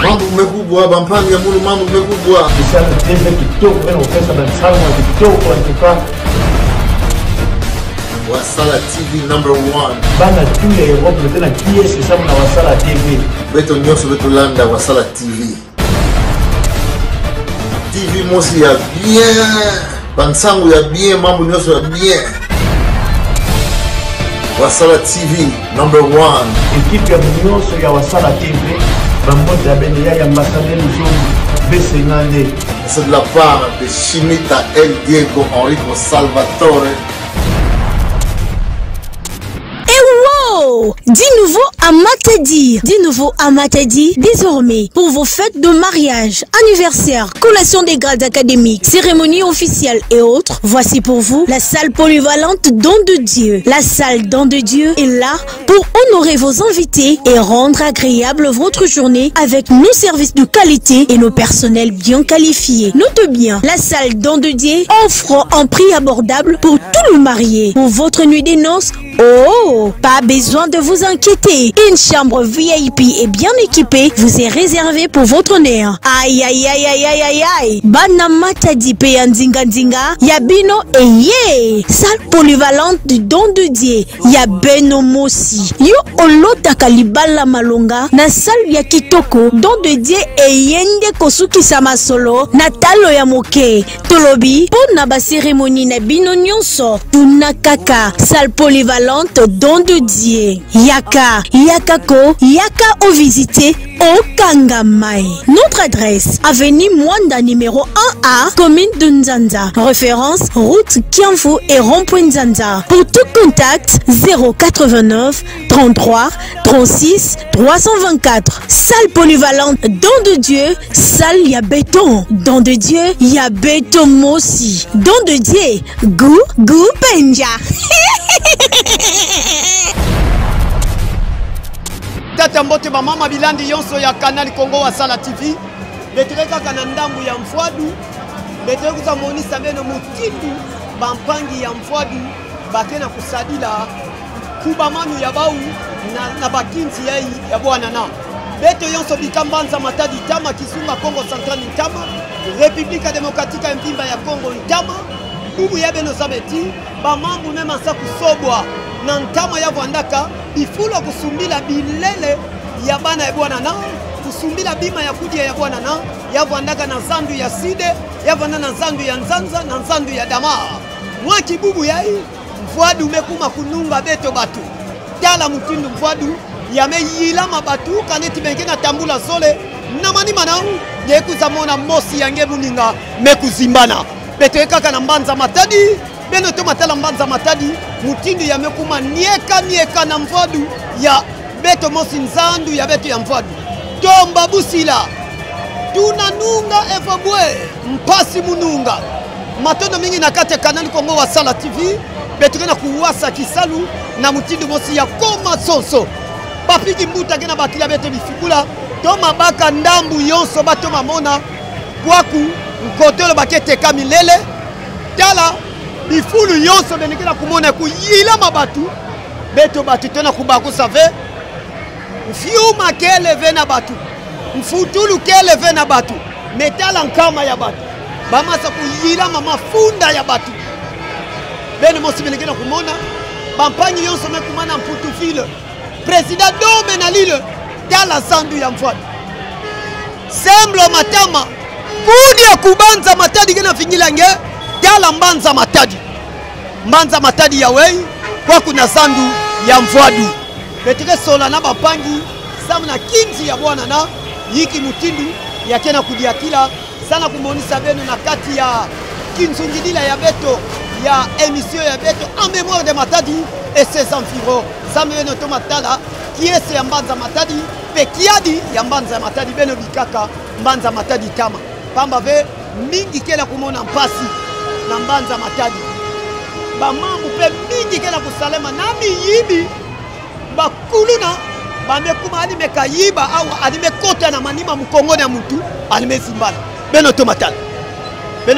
Mambo mekubwa bampangi ya mulu mambo mekubwa. Kisha tende kitoko na ofesa bansalu na kitoko antuka. Wasala TV #1. Bana tu ya Europe metena kiesi sabu na Wasala TV. Beto nyoso beto landa Wasala TV. TV mosi ya bien. Bansangu ya bien, mambo nyoso ya bien. Wasala TV #1. Equipe ya nyoso ya Wasala TV. Bambote abene ya ambassadeur Zombi Besengande. C'est de la part de Chimita El Diego Enrico Salvatore. Dis nouveau à Matadi. Dis nouveau à Matadi. Désormais, pour vos fêtes de mariage, anniversaire, collation des grades académiques, cérémonie officielle et autres, voici pour vous la salle polyvalente Don de Dieu. La salle Don de Dieu est là pour honorer vos invités et rendre agréable votre journée avec nos services de qualité et nos personnels bien qualifiés. Notez bien, la salle Don de Dieu offre un prix abordable pour tous les mariés. Pour votre nuit des noces, oh, pas besoin de vous inquiéter. Une chambre VIP et bien équipée vous est réservée pour votre honneur. Aïe aïe aïe aïe aïe aïe aïe. Bana Matadi pe nzinga nzinga. Yabino et ye. Salle polyvalente du Don de Dieu. Yabeno mosi. Yo olota kalibala malonga. Na salle ya kitoko. Don de Dieu et yende kosuki sama solo. Natalo ya moke. Tolobi. Pona ba cérémonie na bino nyonso. Tunakaka. Salle polyvalente Don de Dieu. Yaka, Yakako, Yaka au visiter au Kangamai. Notre adresse, avenue Mwanda numéro 1A, commune de Nzanza. Référence, route Kiamfu et rond-point Nzanza. Pour tout contact, 089 33 36 324. Salle polyvalente, Don de Dieu, salle ya béton. Don de Dieu, ya béton mosi. Don de Dieu, Gou Benja. Tata mbote ba mama bilandi yonso ya Canal Congo Wasala TV. Betreka kana ndambu ya mfwadu. Betreka monisa beno mutitu bampangi ya mfwadu bakena kusadila kuba manu ya bau na bakinzi ya bwana na. Beto yonso bikambanza Matadi tama Kisunga Congo Central tama. République démocratique ya Mpimba ya Congo tama. Bubu ya beno sabeti ba mambu mema sa kusobwa na ntama ya Vwandaka ifulo kusumbila bilele ya bana ya bwana na kusumbila bima ya kudia ya bwana na ya Vwandaka na zandu ya Side ya Vwanda na zandu ya Nzanza na zandu ya Dama mwa kibubu yai mfwadu mekuma kununga beto batu tala mutindu mfwadu ya meyila mabatu kaneti bengena tambula sole na mani manau yekuza mona mosi yange muninga mekuzimbana beto ekaka na Mbanza Matadi beno to matala Mbanza Matadi mutindu ya mekuma nieka na mfwadu ya beto mosi nzandu ya beto ya mfwadu tomba busila tunanunga efabwe mpasi mununga matondo mingi na kati ya Canal Congo Wasala TV beto kena kuwasa kisalu na mutindu mosi ya koma sonso bapigi mbuta kena bakila beto bifibula toma baka ndambu yonso batoma mona kwaku nkotelo bakete kamilele tala bifulu yonso benekela kumona kuyila mabatu beto batu tena kubaku save mfiuma kele vena batu mfutulu kele vena batu metala nkama ya batu bamasa kuyila mafunda ya batu bene mosi benekela kumona bampanyi yonso mekumana mputufile president dome na lile tala sandu ya mfwadu semblo matama kudi ya kubanza Matadi gena fingilange tala Mbanza Matadi ya wei kwa kuna sandu ya mfwadu betre sola na bapangi samna kinzi ya bwana na yiki mutindu ya kena kudiakila sana kumonisa beno na kati ya kinzungidila ya beto ya émission ya beto en mémoire de Matadi et ses environs sameno to matala kiese ya Mbanza Matadi pe kiadi ya Mbanza Matadi beno bikaka Mbanza Matadi tama pamba ve mingi kela kumona mpasi na Mbanza Matadi bamambu pe mingi kela kusalema nami yibi bakuluna bamekuma alimeka yiba au alimekota na manima mukongoni ya mtu alimezimbala beno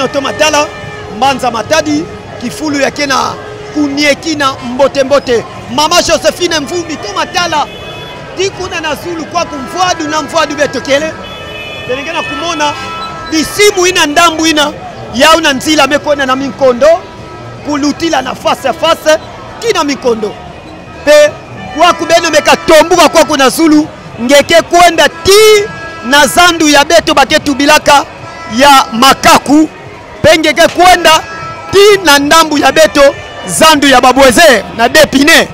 to matala Mbanza Matadi kifulu ya kena kuniekina mbote mama Josephine Mvumbi to matala tikuna na zulu kwa kumfwadu na mfwadu beto kele belenge na kumona bisimu ina ndambu ina yau na nzila mekona na minkondo kulutila na face à face kina minkondo pe wakubeno mekatombuka kwa kuna Zulu ngeke kwenda ti na zandu ya beto baketu bilaka ya makaku pengeke kwenda ti na ndambu ya beto zandu ya babweze na depine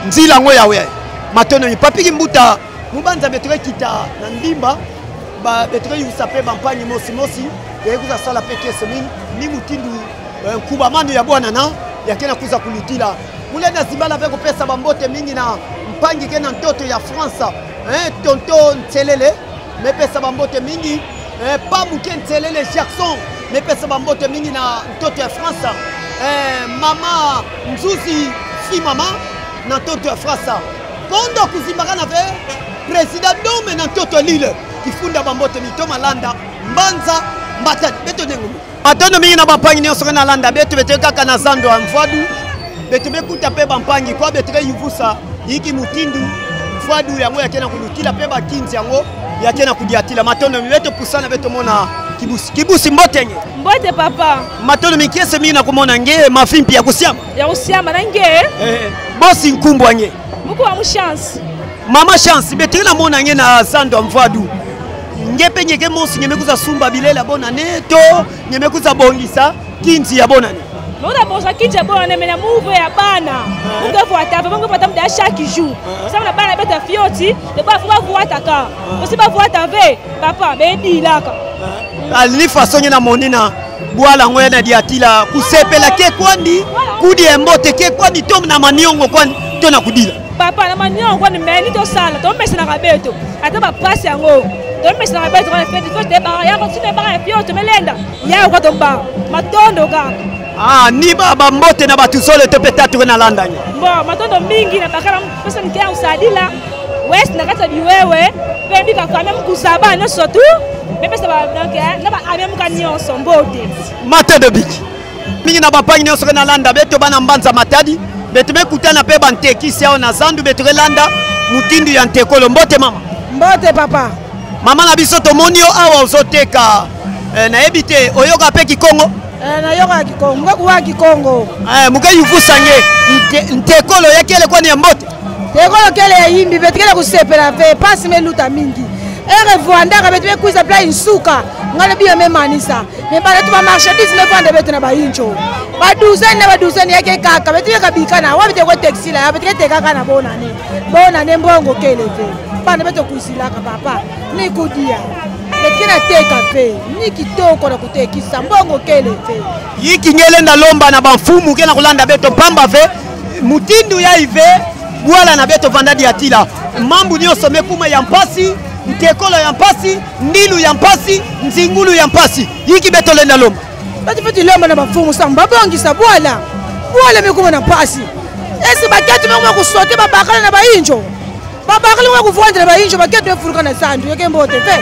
nzila ngo yawe matono mipapiki mbuta mubanza betre kita na ndimba ba betre yusape bampanyi mosi mosi yekuza sala peke semini ni mutindu kubamano ya bwana na yakena kuza kulitila mule na zibala veko pesa bambote mingi na mpangi kena ntoto ya France tonto Ntelele mepesa bambote mingi pa muke Ntelele Jackson mepesa bambote mingi na ntoto ya France mama Nzuzi fi mama na ntoto ya France kondo kuzimbaka na ve president Dome na ntoto Lille kifunda bambote mitoma landa mbanza mbata beto nengu matono mingi na bampangi nyonso na landa beto kaka na zando ya mfadu beto bekuta pe bampangi kwa betre yuvusa yiki mutindu mfadu yango yakena kulutila pe bakinzi yango yakena kudiatila matono beto pusana beto mona kibusi mbotenye mbote papa matono mikiese mingi na kumona nge mafimpi ya kusiama na nge bosi nkumbwa nge muko wa chance mama chance beto na mona nge na zando ya mfadu ngepe nyeke mosi nyemekuza sumba bilela bona neto nyemekuza bongisa kinzi ya bona ne Mona bonsa kinzi ya bona ne mena move ya bana munga voata bonga voata mda chaque jour ça na bana beta fioti de ba fuba voata ka aussi ba voata ve papa be dilaka ali façon na monina bwala ngwena diatila kusepela ke kwandi kudi embote ke kwandi tom na maniongo kwandi to na kudila papa na maniongo kwandi meni to sala to mesa na kabeto ata ba passe yango to mesa na kabeto kwa fait faut de ba ya ko tine ba ya fioti melenda ya ko to ba matondo ka ni baba mbote na batu sole to petatu na landanya mbo matondo mingi na bakara pesa nikia usadila west na kata biwewe pendi ka kwa même kusaba no surtout mais pesa ba donc na ba amem ka nyonso mbote matondo biki mingi na bapangi nyonso na landa beto bana mbanza matadi beto bekutana pe bantekisi yao na zandu beto landa mutindu ya ntekolo mbote mama mbote papa mama na biso to monio awa uzoteka na ebite oyoka pe Kikongo na yoka Kikongo ngwa Kikongo muke yuvusa nge ntekolo yakele kwani ya mbote tekolo kele ya yimbi betkele kusepela pe pasi meluta mingi ere voandaka betu bekuiza pla insuka ngale biyo memanisa membala tu ba marchandise me vande betu na ba incho ba douzaine yake kaka betu yakabika na wabite ko textile ya betu tekaka na bona ne mbongo kele pe bana betu kuisilaka papa ni kudia betkena teka pe ni kitoko na kutekisa mbongo kele pe yiki ngele na lomba na bamfumu kena kulanda beto pamba ve mutindu ya ive bwala na beto vandadi atila mambu nyonso mekuma ya mpasi ntekolo ya mpasi ndilu ya mpasi nzingulu ya mpasi yiki beto lenda lomba bati feti lomba na bafumu samba bongisa bwala mekuma na mpasi esi baketu mekuma kusote babakala na bainjo babakala mekuma kuvwanda na bainjo baketu efuruka na sandu yeke mbote fe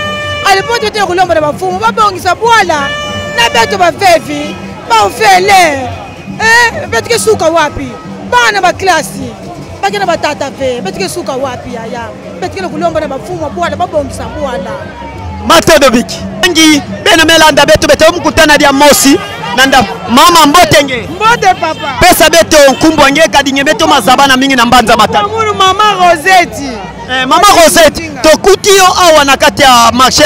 alipote te kulomba na bafumu babongisa bwala na beto bafefi baufele betu kesuka wapi bana ba klasi bakena batata pe betu kesuka wapi aya betu kele kulomba na bafumu bwala babongisa bwala matodo biki ngi bena melanda betu beto mkutana dia mosi nanda mama mbote papa pesa beto nkumbwa nge kadinge beto mazabana mingi na mbanza matatu mama Rosette mama Rosette tokutio awa na kati ya marché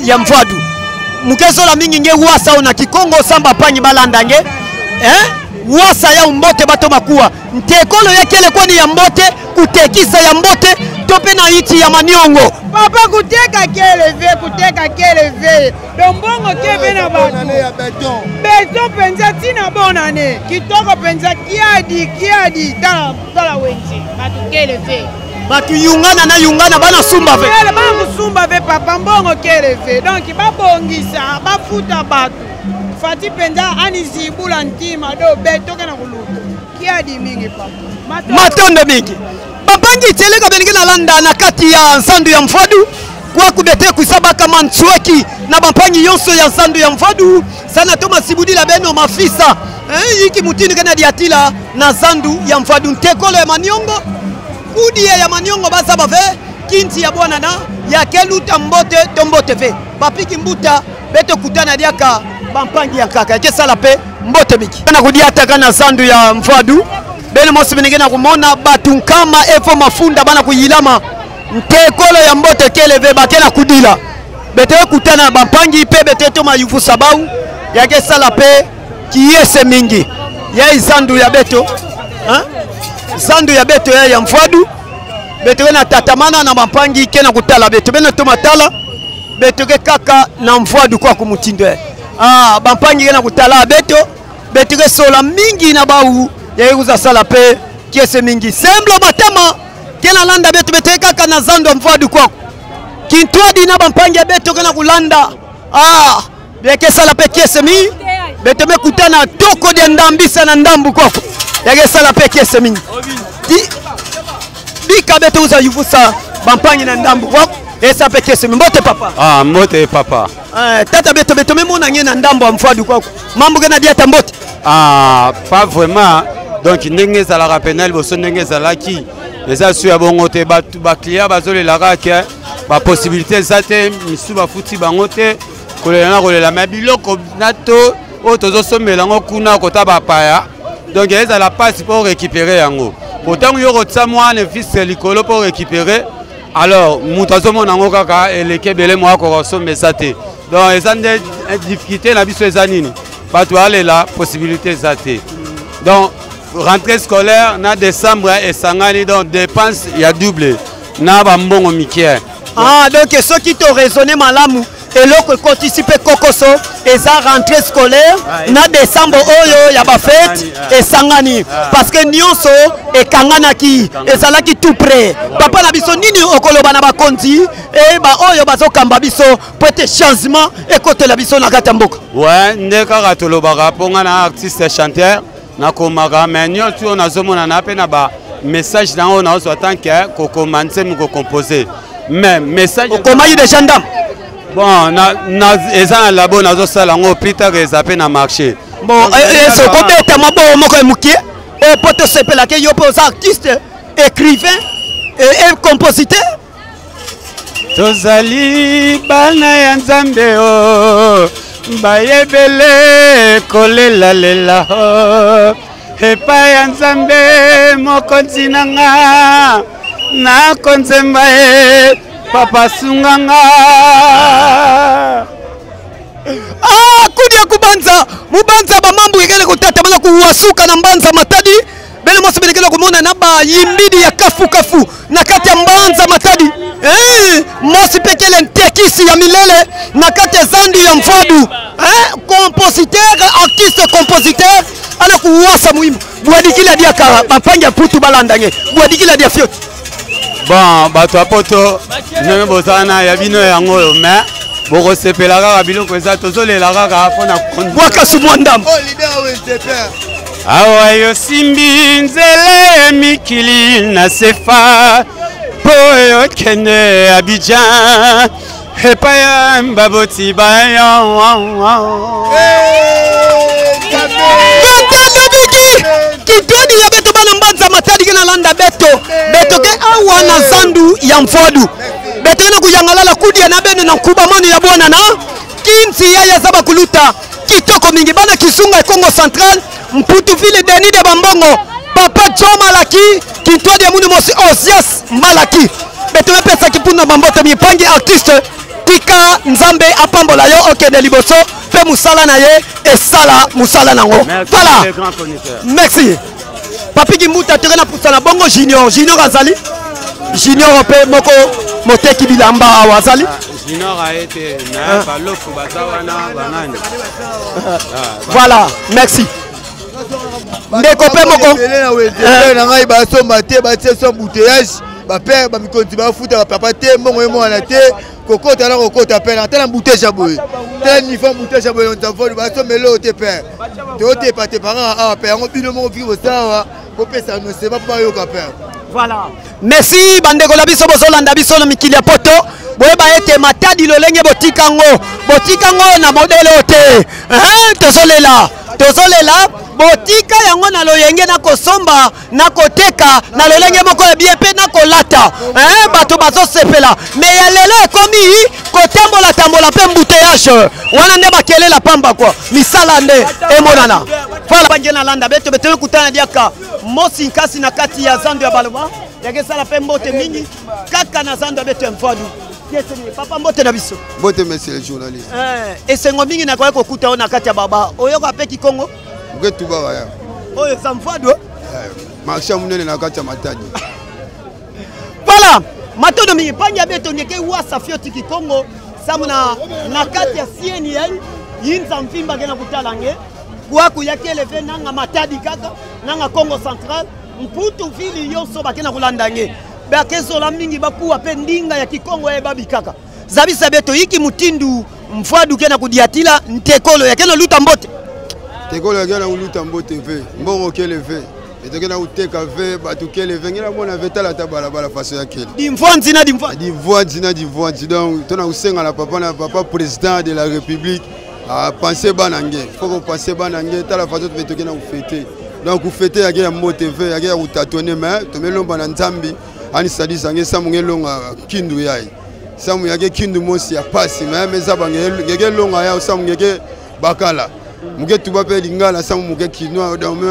ya mfwadu mukezo la mingi nge wasa na Kikongo samba panyi balanda nge wasa ya mbote bato makuwa ntekolo yakele kwani ya mbote kutekisa ya mbote tope na iti ya maniongo papa kuteka kele ve dombongo kebe na batu beton penza tina bonane kitoko penza kiadi tala wenji batu kele ve batu yungana bana sumba ve bana sumba ve papa mbongo kele ve donc babongisa bafuta batu fati penza anizibula ntima do beto kana kuluto kiadi mingi papa matondo mingi babangi teleka bengi na landa na kati ya nsandu ya mfwadu kwa kubete kusabaka manchweki na bapangi yonso ya nsandu ya mfwadu sana Thomas Sibudila beno mafisa yiki mutini kana diatila na zandu ya mfwadu ntekolo ya maniongo kudia ya maniongo basa bave kinti ya bwana na ya keluta mbote tombote fe papiki mbuta beto kutana diaka bampangi ya kaka ke sala pe mbote biki na kudiata kana sandu ya mfadu bene mosi binigena kumona batu kama efo mafunda bana kuyilama ntekolo ya mbote keleve bakena kudila bete kutana bampangi pe bete to mayufu sabau ya ke sala pe kiyese mingi ya izandu ya beto sandu ya beto ya mfadu beto na tatamana na bampangi kena kutala beto bene to matala beto ke kaka na mfadu kwa kumutindo bampangi kena kutala beto beto ke sola mingi na bau ya yuza sala pe kiese mingi sembla matama kena landa beto beto kaka na zando mfadu kwa kintwadi na bampangi ya beto kena kulanda beke sala pe kiese mingi beto me kutana toko de ndambisa na ndambu kwa yake sala pe kiese mingi Bika beto uza yuvusa bampangi na ndambu wako esa pe kese mbote papa mbote papa tata beto memona ngene na ndambu wa mfadu kwako mambo gena diata mbote pas vraiment donc ndenge za la penal boso ndenge za laki eza su ya bongo te ba client bazolela kaka ba possibilité zate misu ba futi bango te kolela mabiloko nato o tozo somela ngo kuna kota ba paya donc eza la passe pour récupérer yango autant yo rotsa moi ne fils likolo pour récupérer alors mutazo monango kaka elekebele moi ko sombe sate donc eza des difficultés na biso eza nini bato alela possibilité zate donc rentrée scolaire na décembre et sangani donc dépense ya double na ba mbongo mikie donc ceux qui t'ont raisonné malamu et l'autre participe kokoso et ça rentrée scolaire na décembre oyo ya ba fête et sangani parce que nyonso et kangana ki et ça là qui tout près papa na biso nini okoloba na bakonzi et ba oyo bazo kamba biso peut-être changement et côté la biso na katamboka ouais ndeka katoloba raponga na artiste chanteur na komaka mais nyonso on azomona na pe na ba message na on a tant que ko commencer ko composer mais message comment il des gendarmes bon eza la bonne azo sala ngo Peter ezapé na marché bon ce côté tellement bon moko emukie et poto sepela ke yo pos artiste écrivain et compositeur tozali bana ya nzambe o bayebele kolela lela o epa ya nzambe mokonzi nanga na konzemba e papa sunganga kudi ya kubanza mubanza ba mambo yekele kutata bana kuwasuka na mbanza matadi bele mosi belekele kumona na ba yimbidi ya kafu na kati ya mbanza matadi mosi pekele ntekisi ya milele na kati ya zandi ya mfadu compositeur artiste compositeur ana kuwasa muhimu bwadikila dia ka bapanja putu balandange bwadikila dia fiot bon bato apoto ndenge bozana ya bino yango mais bokosepela kaka biloko eza tozolela kaka mpona bwakasumwandam awa yosimbi nzela mikili na sefa po yokende Abidjan epai ya mbaboti bayo kitodi ya beto bana mbanza matadi kena landa beto ke awa na zandu ya mfodu beto na kuyangalala kudia na beno na kubamani ya bwana na kinti ya zaba kuluta kitoko mingi bana kisunga Congo Central mputu vile deni de bambongo papa Joma laki kitodi ya munu mosi Osias Malaki beto me pesa kipunda bambote mipangi artiste tika nzambe apambola yo okende liboso pe musala na ye esala musala nango voilà merci papi Kimbuta tokena pusana bongo junior azali junior pe moko moteki bilamba awazali junior a été na baloko bazawana banani voilà merci ndeko pe moko na ngai basomba te batie so bouteillage ba père ba mikonzi ba futa ba papa te mbongo yemo na te kokota na kokota pe na tala bouteille jaboye tala ni fam bouteille jaboye on t'envoie ba so melo te père te te pa te parents a père ngo bino mo vivre ça ko pesa no se ba pa yo ka père voilà merci bandeko la biso bozolanda biso no mikili ya poto boyeba ete matadi lolenge botikango na modele ote tozolela tozolela botika yango na loyenge na kosomba na koteka na lolenge moko ya bien pe na kolata bato bazosepela mais ya lelo ekomi kotambola pe embouteillage wana nde bakelela pamba kwa misala nde emonana voilà bange na landa beto beto kutana diaka mosi nkasi na kati ya zando ya baloba yakesala pe mbote mingi kaka na zando beto mfadu papa mbote na biso mbote monsieur le journaliste esengo mingi na kwa kokuta ona kati ya baba oyoka pe kikongo ngetu baba ya oyo zamfadu marché munene na kati ya matadi voilà matondo mingi panya beto ngeke wasa fioti kikongo samuna na kati ya sieni yai yinza mfimba gena kutalange kwaku yakeleve nanga matadi kaka nanga Congo Central mputu vili yonso bakena kulandange bakezola mingi bakuwa pe ndinga ya kikongo ya babi kaka zabisa beto yiki mutindu mfwadu kena kudiatila ntekolo yakena luta mbote tekolo yakena luta mbote ve mbongo kele ve etokena uteka ve batukele ve ngena mona vetala ta balabala faso yakele dimvwanzi donc tona usenga la papa président de la République a pensé banange faut qu'on pense banange ta la façon de tokena ufete donc ufete yakena mbote ve yakena utatone mais tomelomba na nzambi ani sadi sange samungelonga kindu yai samu yake kindu mosi ya pasi mais ngeke longa ya samu ngeke bakala muke tuba pe lingala samu muke kinwa donc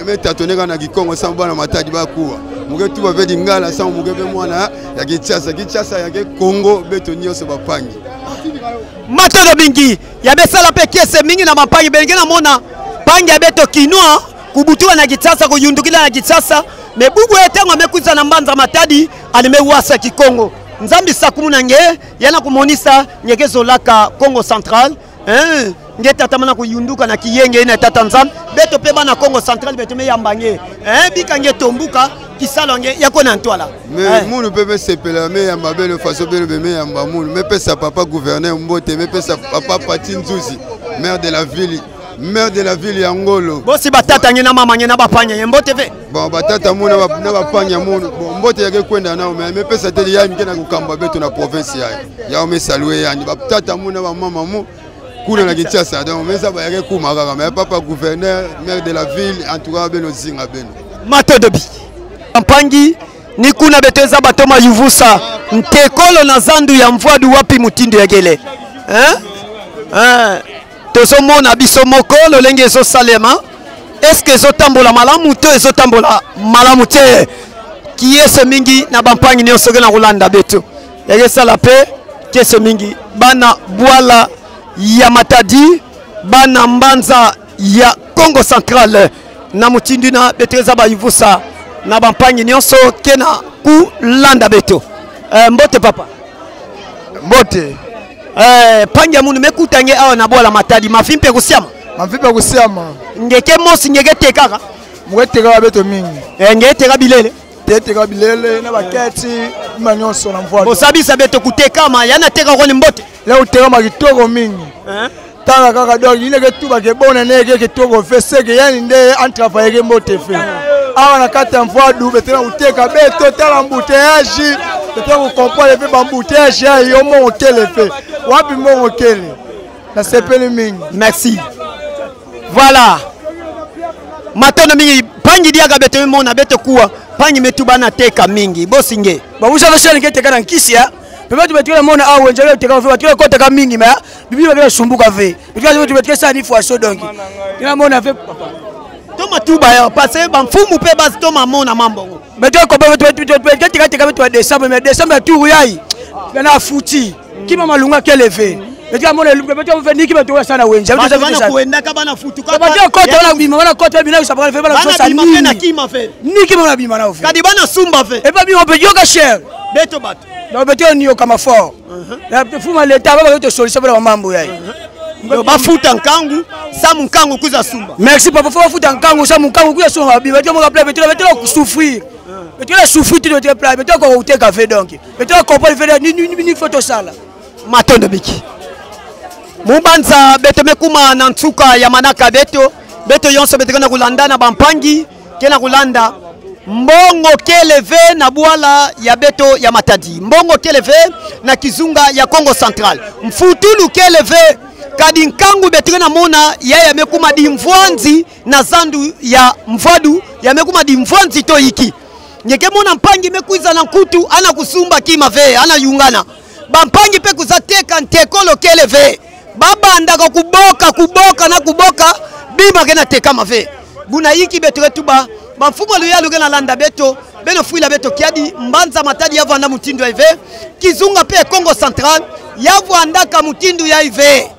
me tatone kana kikongo samu bana matadi bakuwa muke tuba pe lingala samu muke pe mwana ya kichasa yake Kongo beto nyonso bapangi matoro mingi ya besala pe kese mingi na mapangi belenge na mona pangi ya beto kinwa kubutua na kichasa kuyundukila na kichasa mebugu etengo amekuza na mbanza matadi alimewasa kikongo nzambi sakumu nange yana kumonisa nyekezo laka Congo Central ngeta tamana kuyunduka na kiyenge ina tata nzambi beto peba na Congo Central beto me yambange bika nge tombuka kisalo nge yako na ntwala mais munu pepe sepela me yamba belo faso belo be me yamba munu me pesa papa gouverneur mbote me pesa papa Pati Nzuzi maire de la ville ya Ngolo bosi batata ngena mama ngena bapanya mbote ve bon batata muna na bapanya munu bon mbote yake kwenda nao me pesa teli ya mkena kukamba beto na province ya me salue yani batata muna ba mama mu kuna na Kinshasa donc mesa ba yake kuma kaka mais papa gouverneur maire de la ville en tout cas beno zinga beno matodobi mpangi ni kuna beteza batoma yuvusa ntekolo na zandu ya mvwadu wapi mutindo ya gele tozomona biso moko lolenge ezosalema eske ezotambola malamu to ezotambola malamu te kiyese mingi na bampangi nyonso na kolanda beto yakesala pe kese mingi bana bwala ya matadi bana mbanza ya Congo Central na mutindi na beteza bayivusa na bampangi nyonso kena kulanda beto mbote papa mbote pangi ya munu mekutange awa na bwala matadi mafimpe kusiama ngeke mosi ngeke tekaka mweteka beto mingi ngeke teka bilele teteka bilele na baketi manyonso na mvua bosabisa beto kutekama yana teka koni mbote leo tekama kitoko mingi tanga kaka donc ileke tuba ke bona neke kitoko fe seke yani nde entrava ke mbote fe awa na kati ya mvua du betena uteka beto tala mbouteillage betena ku comprendre pe mbouteillage ya yo mo okele fe wapi mo okele na sepeli mingi merci voilà matono mingi pangi diaga beto mona beto kuwa pangi metuba na teka mingi bosinge babusa bashani ngete kana nkisia pepe tu betule mona awe njalo teka fe batule kota ka mingi ma bibi bakela sumbuka ve betule tu betule sani fois so donc ina mona fe papa toma tuba ya parce bamfumu pe basi toma mona mambo betule ko betule teka betule décembre mais décembre tour yai na futi kima malunga keleve betule mona betule fe niki betule sana wenja betule bana kuenda ka bana futu ka betule kota wana bima wana kota bina usabana fe bana so sana niki na kima fe niki mona bima na fe kadi bana sumba fe e ba bima pe yoga cher beto bato na beto niyo kama fort na fuma leta baba yote solution pour mambo yai bafuta nkangu samu nkangu kuza sumba merci papa faut bafuta nkangu samu nkangu kuza sumba biba tu mo rappeler beto souffrir beto souffrir tu beto plat beto ko uteka fe donc beto comprendre fe ni photo sala matondo biki mubanza beto mekuma na ntuka ya manaka beto yonso beto kana kulanda na bampangi kena kulanda mbongo keleve na bwala ya beto ya matadi mbongo keleve na kizunga ya Congo Central mfutulu keleve kadi nkangu betre na mona yaya mekuma di mvwanzi na zandu ya mvadu ya mekuma di mvwanzi to iki nyeke mona mpangi mekuiza na nkutu ana kusumba kima ve ana yungana bampangi pe kuzateka ntekolo kele ve baba andaka kuboka na kuboka bima kena teka mave buna iki betre tuba bamfumo loyalo kena landa beto beno fuila beto kiadi mbanza matadi ya vanda mutindo ya ive kizunga pe Congo Central ya vanda mutindo ya ive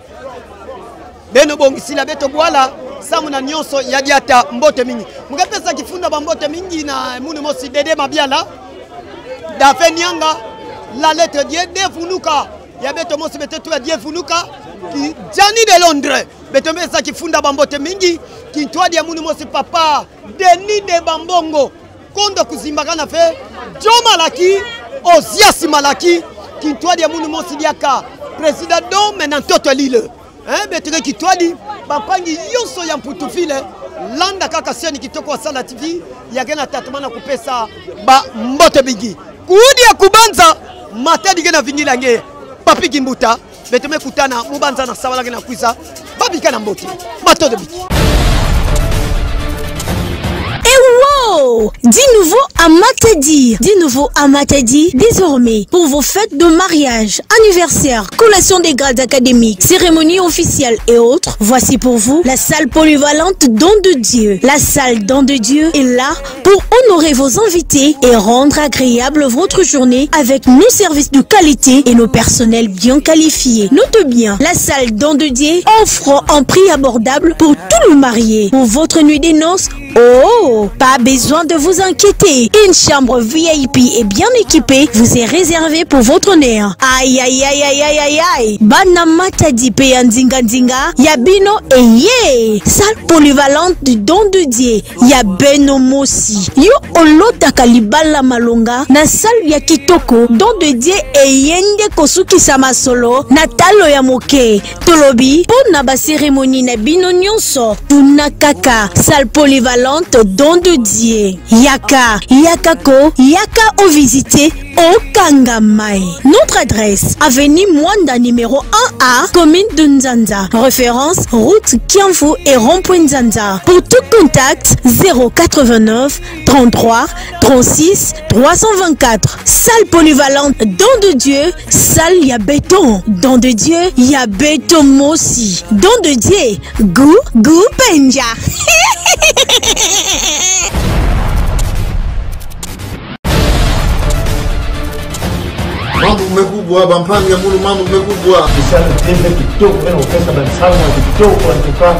beno bongisila beto bwala samu na nyonso ya diata mbote mingi mungapesa kifunda bambote mingi na munu mosi dede mabiala dafe nyanga la lettre die defunuka ya beto mosi beto ya die funuka ki jani de Londres beto mesa kifunda bambote mingi ki twadi ya munu mosi papa Denis de Bambongo kondo kuzimbakana fe Joma Laki Oziasi Malaki ki twadi ya munu mosi diaka president do menantoto lile betre ki twadi bapangi yonso ya mputufile landa kaka seni kitoko wa Sala TV yagena tatumana kupesa ba mbote bigi kuudi ya kubanza matadi gena vinila nge papi kimbuta beteme kutana mubanza na sawala gena kuisa babika na mbote matodo bigi. Wow! Dis nouveau à Matadi. Dis nouveau à Matadi. Désormais, pour vos fêtes de mariage, anniversaire, collation des grades académiques, cérémonie officielle et autres, voici pour vous la salle polyvalente Don de Dieu. La salle Don de Dieu est là pour honorer vos invités et rendre agréable votre journée avec nos services de qualité et nos personnels bien qualifiés. Note bien, la salle Don de Dieu offre un prix abordable pour tous les mariés. Pour votre nuit des noces, oh, pas besoin de vous inquiéter. Une chambre VIP et bien équipée vous est réservée pour votre honneur. Aïe aïe aïe aïe aïe aïe aïe. Bana Matadi peya nzinga nzinga. Yabino et ye. Salle polyvalente du Don de Dieu. Yabeno mosi. Yo olota kalibala malonga. Na salle ya kitoko. Don de Dieu et yende kosuki sama solo. Natalo ya moke. Tolobi. Pona ba cérémonie na bino nyonso. Tuna kaka. Salle polyvalente Don de Dieu. Yaka, Yakako, Yaka au visiter au Kangamai. Notre adresse, avenue Mwanda numéro 1A, commune de Nzanza. Référence, route Kiamfu et rond-point Nzanza. Pour tout contact, 089 33 36 324. Salle polyvalente Don de Dieu, salle ya béton. Don de Dieu, ya béton mosi. Don de Dieu, Gou Benja. Mambo mekubwa bampangi ya mulu mambo mekubwa. Kisha tende kitoko bena ofesa bansamu kitoko antuka.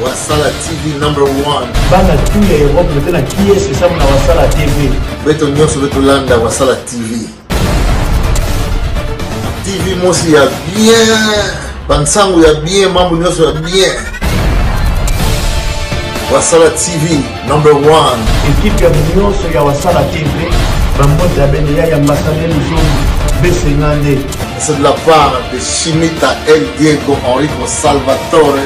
Wasala TV #1. Bana tu ya Europe tena kiesi samu na Wasala TV. Beto nyonso beto landa Wasala TV. TV mosi ya bien. Bansangu ya bien, mambo nyonso ya bien. Wasala TV #1. Équipe ya nyonso ya Wasala TV. Bambote ya Beneya ya Mbasane Luzongi Besengande. C'est de la part de Chimita El Diego Enrico Salvatore